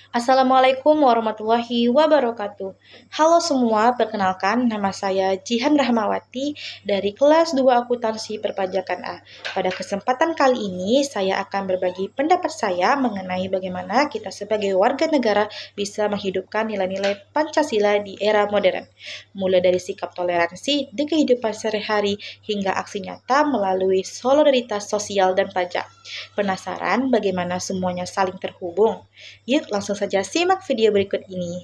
Assalamualaikum warahmatullahi wabarakatuh. Halo semua, perkenalkan nama saya Jihan Rahmawati dari kelas 2 Akuntansi Perpajakan A. Pada kesempatan kali ini saya akan berbagi pendapat saya mengenai bagaimana kita sebagai warga negara bisa menghidupkan nilai-nilai Pancasila di era modern. Mulai dari sikap toleransi di kehidupan sehari-hari hingga aksi nyata melalui solidaritas sosial dan pajak. Penasaran bagaimana semuanya saling terhubung? Yuk langsung saja simak video berikut ini.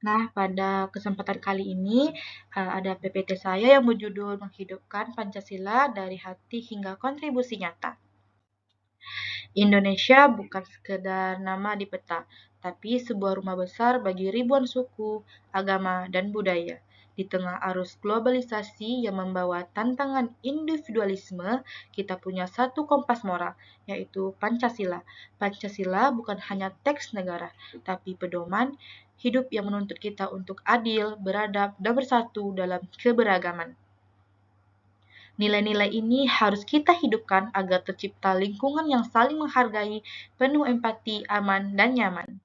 Nah, pada kesempatan kali ini ada PPT saya yang berjudul Menghidupkan Pancasila dari Hati hingga Kontribusi Nyata. Indonesia bukan sekedar nama di peta, tapi sebuah rumah besar bagi ribuan suku, agama, dan budaya. Di tengah arus globalisasi yang membawa tantangan individualisme, kita punya satu kompas moral, yaitu Pancasila. Pancasila bukan hanya teks negara, tapi pedoman hidup yang menuntut kita untuk adil, beradab, dan bersatu dalam keberagaman. Nilai-nilai ini harus kita hidupkan agar tercipta lingkungan yang saling menghargai, penuh empati, aman, dan nyaman.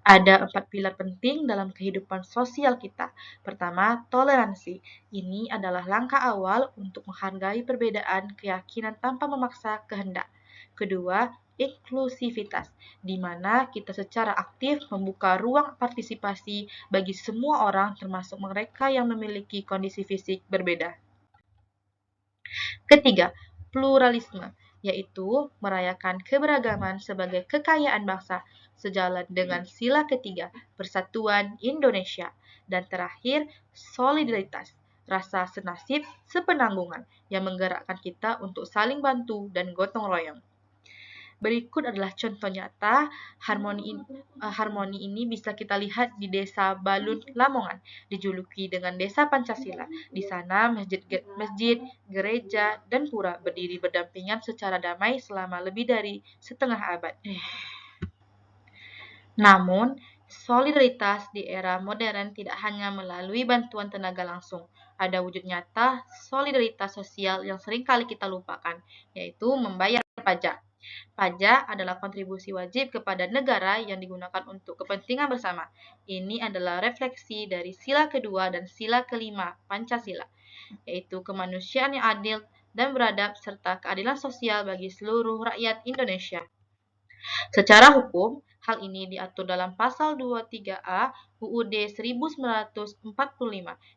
Ada 4 pilar penting dalam kehidupan sosial kita. Pertama, toleransi. Ini adalah langkah awal untuk menghargai perbedaan keyakinan tanpa memaksa kehendak. Kedua, inklusivitas, di mana kita secara aktif membuka ruang partisipasi bagi semua orang termasuk mereka yang memiliki kondisi fisik berbeda. Ketiga, pluralisme, yaitu merayakan keberagaman sebagai kekayaan bangsa, sejalan dengan sila ketiga, persatuan Indonesia. Dan terakhir, solidaritas, rasa senasib, sepenanggungan yang menggerakkan kita untuk saling bantu dan gotong royong. Berikut adalah contoh nyata harmoni ini bisa kita lihat di Desa Balun, Lamongan, dijuluki dengan Desa Pancasila. Di sana masjid, gereja, dan pura berdiri berdampingan secara damai selama lebih dari setengah abad. Namun, solidaritas di era modern tidak hanya melalui bantuan tenaga langsung. Ada wujud nyata solidaritas sosial yang seringkali kita lupakan, yaitu membayar pajak. Pajak adalah kontribusi wajib kepada negara yang digunakan untuk kepentingan bersama. Ini adalah refleksi dari sila kedua dan sila kelima Pancasila, yaitu kemanusiaan yang adil dan beradab serta keadilan sosial bagi seluruh rakyat Indonesia. Secara hukum, hal ini diatur dalam Pasal 23A UUD 1945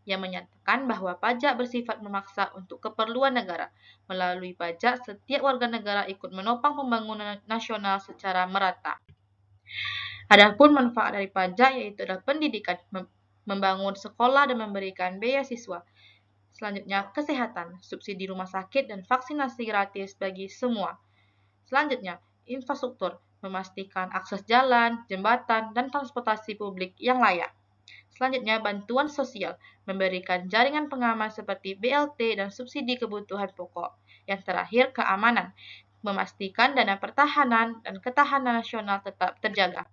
yang menyatakan bahwa pajak bersifat memaksa untuk keperluan negara. Melalui pajak, setiap warga negara ikut menopang pembangunan nasional secara merata. Adapun manfaat dari pajak yaitu adalah pendidikan, membangun sekolah dan memberikan beasiswa. Selanjutnya, kesehatan, subsidi rumah sakit dan vaksinasi gratis bagi semua. Selanjutnya, infrastruktur, memastikan akses jalan, jembatan, dan transportasi publik yang layak. Selanjutnya, bantuan sosial, memberikan jaringan pengaman seperti BLT dan subsidi kebutuhan pokok. Yang terakhir, keamanan, memastikan dana pertahanan dan ketahanan nasional tetap terjaga.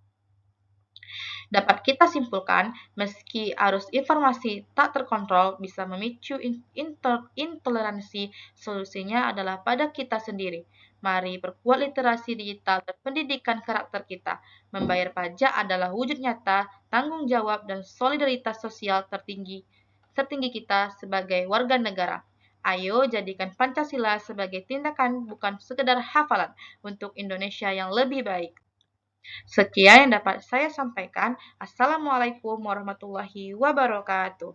Dapat kita simpulkan, meski arus informasi tak terkontrol bisa memicu intoleransi, solusinya adalah pada kita sendiri. Mari perkuat literasi digital dan pendidikan karakter kita. Membayar pajak adalah wujud nyata, tanggung jawab, dan solidaritas sosial tertinggi kita sebagai warga negara. Ayo jadikan Pancasila sebagai tindakan bukan sekedar hafalan untuk Indonesia yang lebih baik. Sekian yang dapat saya sampaikan. Assalamualaikum warahmatullahi wabarakatuh.